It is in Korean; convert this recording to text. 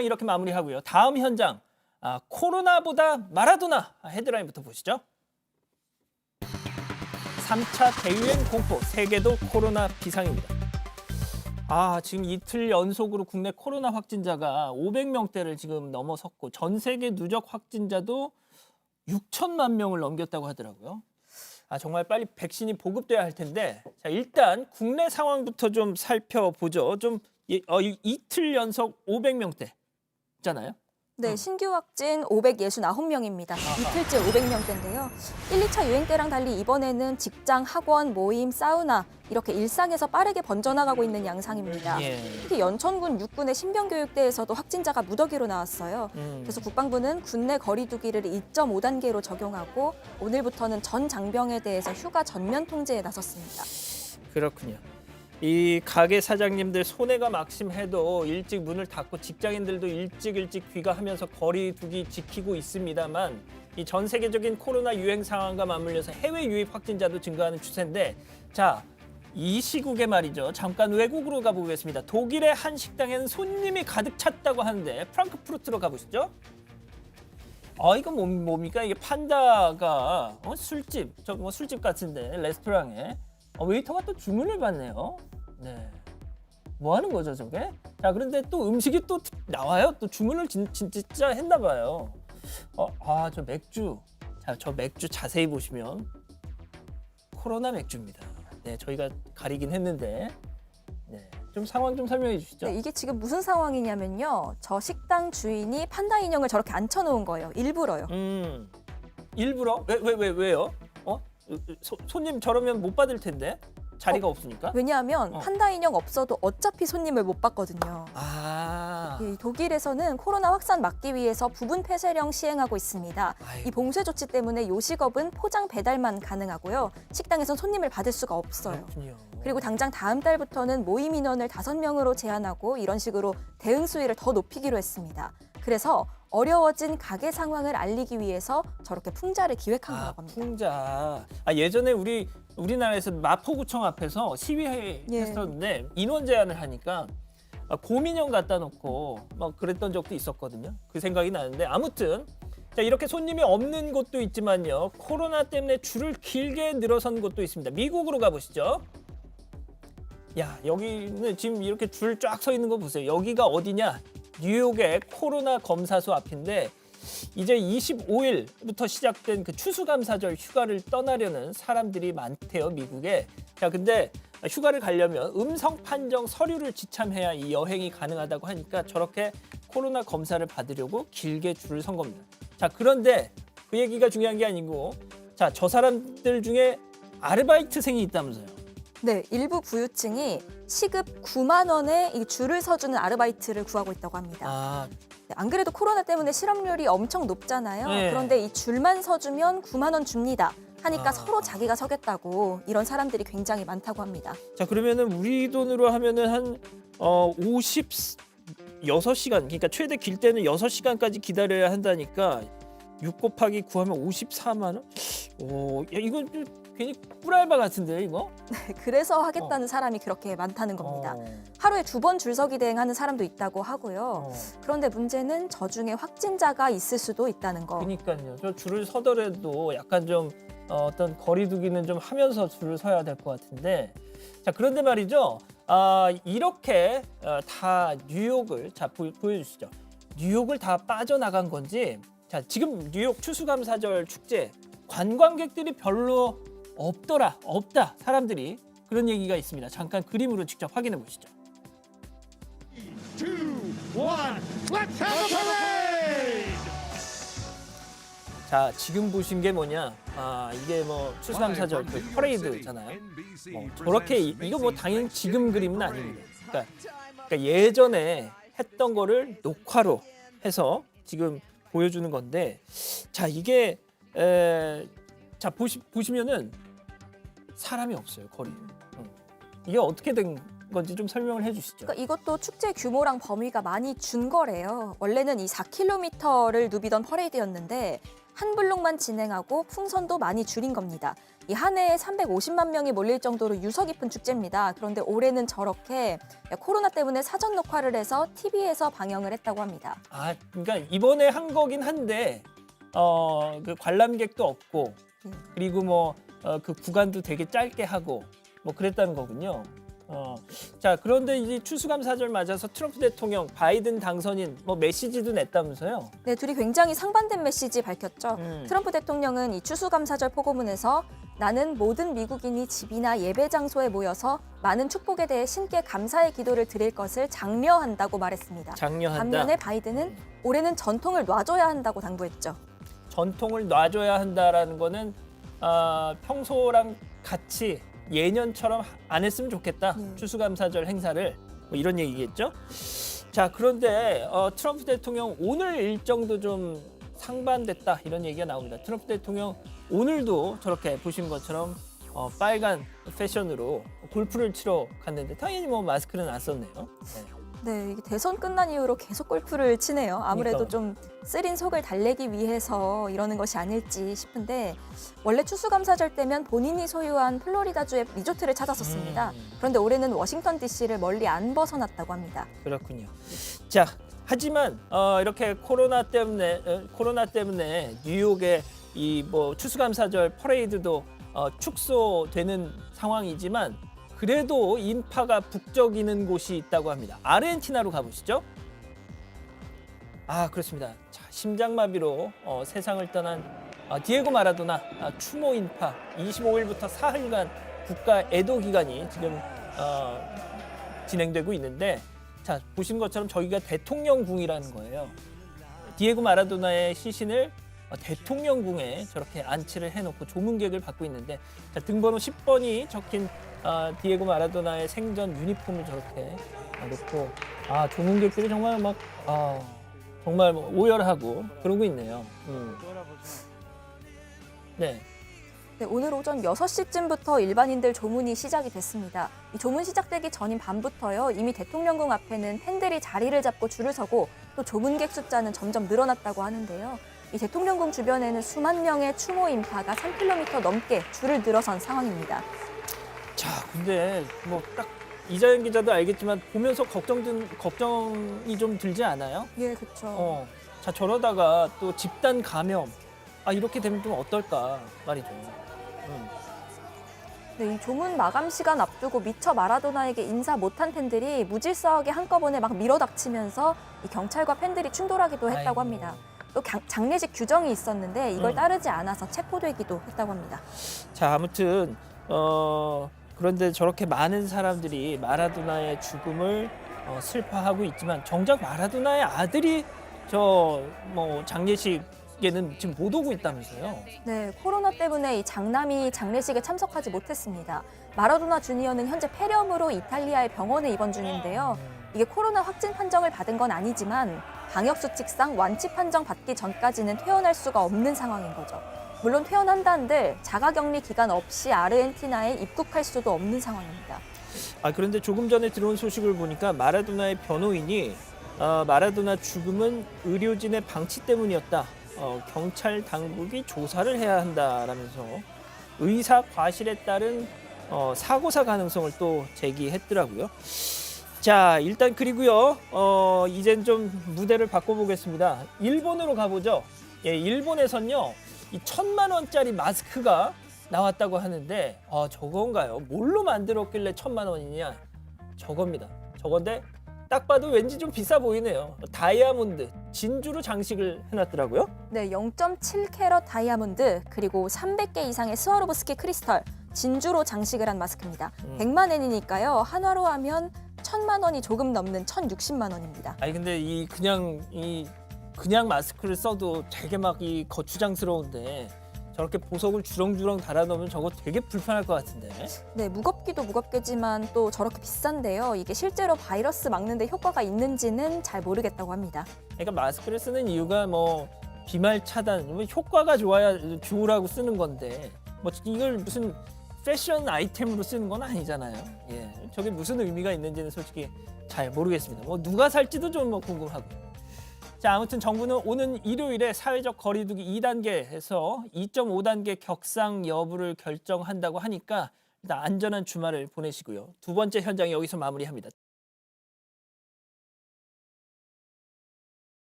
이렇게 마무리하고요. 다음 현장, 코로나보다 마라도나 헤드라인부터 보시죠. 3차 대유행 공포, 세계도 코로나 비상입니다. 지금 이틀 연속으로 국내 코로나 확진자가 500명대를 지금 넘어섰고 전 세계 누적 확진자도 6천만 명을 넘겼다고 하더라고요. 정말 빨리 백신이 보급돼야 할 텐데, 자, 일단 국내 상황부터 좀 살펴보죠. 이틀 연속 500명대잖아요. 네, 신규 확진 569명입니다. 이틀째 500명대인데요. 1, 2차 유행 때랑 달리 이번에는 직장, 학원, 모임, 사우나 이렇게 일상에서 빠르게 번져나가고 있는 양상입니다. 특히 연천군 육군의 신병교육대에서도 확진자가 무더기로 나왔어요. 그래서 국방부는 군내 거리 두기를 2.5단계로 적용하고 오늘부터는 전 장병에 대해서 휴가 전면 통제에 나섰습니다. 그렇군요. 이 가게 사장님들 손해가 막심해도 일찍 문을 닫고 직장인들도 일찍 귀가하면서 거리 두기 지키고 있습니다만 이 전 세계적인 코로나 유행 상황과 맞물려서 해외 유입 확진자도 증가하는 추세인데, 자, 이 시국에 말이죠. 잠깐 외국으로 가보겠습니다. 독일의 한 식당에는 손님이 가득 찼다고 하는데 프랑크푸르트로 가보시죠. 이거 뭡니까? 이게 판다가 술집, 술집 같은데 레스토랑에 웨이터가 또 주문을 받네요. 네, 뭐 하는 거죠 저게? 자, 그런데 또 음식이 또 나와요. 또 주문을 진짜 했나 봐요. 저 맥주. 자, 저 맥주 자세히 보시면 코로나 맥주입니다. 네, 저희가 가리긴 했는데, 네, 좀 상황 좀 설명해 주시죠. 네, 이게 지금 무슨 상황이냐면요. 저 식당 주인이 판다 인형을 저렇게 앉혀놓은 거예요. 일부러요. 일부러? 왜요? 손님 저러면 못 받을 텐데 자리가 없으니까. 왜냐하면 판다 인형 없어도 어차피 손님을 못 받거든요. 이 독일에서는 코로나 확산 막기 위해서 부분 폐쇄령 시행하고 있습니다. 이 봉쇄 조치 때문에 요식업은 포장 배달만 가능하고요. 식당에선 손님을 받을 수가 없어요. 그렇군요. 그리고 당장 다음 달부터는 모임 인원을 5명으로 제한하고 이런 식으로 대응 수위를 더 높이기로 했습니다. 그래서 어려워진 가게 상황을 알리기 위해서 저렇게 풍자를 기획한 거라고 합니다. 풍자. 예전에 우리나라에서 마포구청 앞에서 시위했었는데 인원 제한을 하니까 곰인형 갖다 놓고 막 그랬던 적도 있었거든요. 그 생각이 나는데, 아무튼 자, 이렇게 손님이 없는 곳도 있지만요. 코로나 때문에 줄을 길게 늘어선 곳도 있습니다. 미국으로 가보시죠. 야, 여기는 지금 이렇게 줄 쫙 서 있는 거 보세요. 여기가 어디냐? 뉴욕의 코로나 검사소 앞인데 이제 25일부터 시작된 그 추수감사절 휴가를 떠나려는 사람들이 많대요, 미국에. 자, 근데 휴가를 가려면 음성 판정 서류를 지참해야 이 여행이 가능하다고 하니까 저렇게 코로나 검사를 받으려고 길게 줄을 선 겁니다. 자, 그런데 그 얘기가 중요한 게 아니고, 자, 저 사람들 중에 아르바이트생이 있다면서요. 네, 일부 부유층이 시급 9만 원에 이 줄을 서주는 아르바이트를 구하고 있다고 합니다. 네, 안 그래도 코로나 때문에 실업률이 엄청 높잖아요. 네. 그런데 이 줄만 서주면 9만 원 줍니다. 하니까 서로 자기가 서겠다고 이런 사람들이 굉장히 많다고 합니다. 자, 그러면은 우리 돈으로 하면은 한 56시간, 그러니까 최대 길 때는 6시간까지 기다려야 한다니까 6 곱하기 9 하면 54만 원? 야, 이건 좀 괜히 꿀알바 같은데요, 이거? 네, 그래서 하겠다는 사람이 그렇게 많다는 겁니다. 하루에 2번 줄서기 대행하는 사람도 있다고 하고요. 그런데 문제는 저 중에 확진자가 있을 수도 있다는 거. 그러니까요. 저 줄을 서더라도 약간 좀 어떤 거리 두기는 좀 하면서 줄을 서야 될 것 같은데. 자, 그런데 말이죠. 이렇게 다 뉴욕을, 자, 보여주시죠. 뉴욕을 다 빠져나간 건지, 자, 지금 뉴욕 추수감사절 축제 관광객들이 별로 없다, 사람들이. 그런 얘기가 있습니다. 잠깐 그림으로 직접 확인해 보시죠. 2, 1, let's have a parade! 자, 지금 보신 게 뭐냐? 이게 뭐 추수감사절 그 퍼레이드잖아요. 저렇게 이거 뭐 당연히 지금 그림은 아닙니다. 그러니까 예전에 했던 거를 녹화로 해서 지금 보여주는 건데, 자, 이게 자, 보시면은 사람이 없어요, 거리에. 이게 어떻게 된 건지 좀 설명을 해주시죠. 그러니까 이것도 축제 규모랑 범위가 많이 준 거래요. 원래는 이 4km를 누비던 퍼레이드였는데 한 블록만 진행하고 풍선도 많이 줄인 겁니다. 이 한 해에 350만 명이 몰릴 정도로 유서 깊은 축제입니다. 그런데 올해는 저렇게 코로나 때문에 사전 녹화를 해서 TV에서 방영을 했다고 합니다. 아, 그러니까 이번에 한 거긴 한데 그 관람객도 없고 그리고 뭐 그 구간도 되게 짧게 하고 뭐 그랬다는 거군요. 자, 그런데 이제 추수감사절 맞아서 트럼프 대통령, 바이든 당선인 뭐 메시지도 냈다면서요? 네, 둘이 굉장히 상반된 메시지 밝혔죠. 트럼프 대통령은 이 추수감사절 포고문에서 나는 모든 미국인이 집이나 예배 장소에 모여서 많은 축복에 대해 신께 감사의 기도를 드릴 것을 장려한다고 말했습니다. 장려한다. 반면에 바이든은 올해는 전통을 놔줘야 한다고 당부했죠. 전통을 놔줘야 한다라는 거는 평소랑 같이 예년처럼 안 했으면 좋겠다. 추수감사절 행사를 뭐 이런 얘기겠죠. 자, 그런데 트럼프 대통령 오늘 일정도 좀 상반됐다 이런 얘기가 나옵니다. 트럼프 대통령 오늘도 저렇게 보신 것처럼 빨간 패션으로 골프를 치러 갔는데 당연히 뭐 마스크는 안 썼네요. 네. 네, 이게 대선 끝난 이후로 계속 골프를 치네요. 아무래도 그러니까. 좀 쓰린 속을 달래기 위해서 이러는 것이 아닐지 싶은데 원래 추수감사절 때면 본인이 소유한 플로리다주의 리조트를 찾았었습니다. 그런데 올해는 워싱턴 DC를 멀리 안 벗어났다고 합니다. 그렇군요. 자, 하지만 이렇게 코로나 때문에 뉴욕의 이 뭐 추수감사절 퍼레이드도 축소되는 상황이지만 그래도 인파가 북적이는 곳이 있다고 합니다. 아르헨티나로 가보시죠. 아, 그렇습니다. 자, 심장마비로 세상을 떠난 디에고 마라도나 추모 인파 25일부터 사흘간 국가 애도 기간이 지금 진행되고 있는데 자, 보신 것처럼 저기가 대통령궁이라는 거예요. 디에고 마라도나의 시신을 대통령궁에 저렇게 안치를 해놓고 조문객을 받고 있는데 자, 등번호 10번이 적힌 디에고 마라도나의 생전 유니폼을 저렇게 놓고 조문객들이 정말 막 정말 뭐 오열하고 그러고 있네요. 네. 네, 오늘 오전 6시쯤부터 일반인들 조문이 시작이 됐습니다. 이 조문 시작되기 전인 밤부터요. 이미 대통령궁 앞에는 팬들이 자리를 잡고 줄을 서고 또 조문객 숫자는 점점 늘어났다고 하는데요. 이 대통령궁 주변에는 수만 명의 추모 인파가 3km 넘게 줄을 늘어선 상황입니다. 자, 근데 뭐 딱 이자연 기자도 알겠지만 보면서 걱정이 좀 들지 않아요? 예, 그렇죠. 자, 저러다가 또 집단 감염 이렇게 되면 좀 어떨까 말이죠. 네, 이 조문 마감 시간 앞두고 미처 마라도나에게 인사 못한 팬들이 무질서하게 한꺼번에 막 밀어닥치면서 이 경찰과 팬들이 충돌하기도 했다고 아이고. 합니다. 또 장례식 규정이 있었는데 이걸 따르지 않아서 체포되기도 했다고 합니다. 자, 아무튼 그런데 저렇게 많은 사람들이 마라도나의 죽음을 슬퍼하고 있지만 정작 마라도나의 아들이 장례식에는 지금 못 오고 있다면서요. 네, 코로나 때문에 이 장남이 장례식에 참석하지 못했습니다. 마라도나 주니어는 현재 폐렴으로 이탈리아의 병원에 입원 중인데요. 이게 코로나 확진 판정을 받은 건 아니지만 방역수칙상 완치 판정 받기 전까지는 퇴원할 수가 없는 상황인 거죠. 물론 퇴원한다 한들 자가격리 기간 없이 아르헨티나에 입국할 수도 없는 상황입니다. 그런데 조금 전에 들어온 소식을 보니까 마라도나의 변호인이 마라도나 죽음은 의료진의 방치 때문이었다. 경찰 당국이 조사를 해야 한다라면서 의사 과실에 따른 사고사 가능성을 또 제기했더라고요. 자, 일단 그리고요. 이젠 좀 무대를 바꿔보겠습니다. 일본으로 가보죠. 예, 일본에선요. 이 1,000만 원짜리 마스크가 나왔다고 하는데 저건가요? 뭘로 만들었길래 1,000만 원이냐? 저겁니다. 저건데 딱 봐도 왠지 좀 비싸 보이네요. 다이아몬드, 진주로 장식을 해놨더라고요. 네, 0.7캐럿 다이아몬드 그리고 300개 이상의 스와로브스키 크리스털, 진주로 장식을 한 마스크입니다. 100만 엔이니까요. 한화로 하면 1,000만 원이 조금 넘는 1,060만 원입니다. 근데 그냥 마스크를 써도 되게 막 이 거추장스러운데 저렇게 보석을 주렁주렁 달아놓으면 저거 되게 불편할 것 같은데. 네, 무겁기도 무겁겠지만 또 저렇게 비싼데요. 이게 실제로 바이러스 막는데 효과가 있는지는 잘 모르겠다고 합니다. 그러니까 마스크를 쓰는 이유가 뭐 비말 차단, 뭐 효과가 좋으라고 쓰는 건데 뭐 이걸 무슨 패션 아이템으로 쓰는 건 아니잖아요. 예, 저게 무슨 의미가 있는지는 솔직히 잘 모르겠습니다. 뭐 누가 살지도 좀 뭐 궁금하고. 자, 아무튼 정부는 오는 일요일에 사회적 거리두기 2단계에서 2.5단계 격상 여부를 결정한다고 하니까 일단 안전한 주말을 보내시고요. 두 번째 현장 여기서 마무리합니다.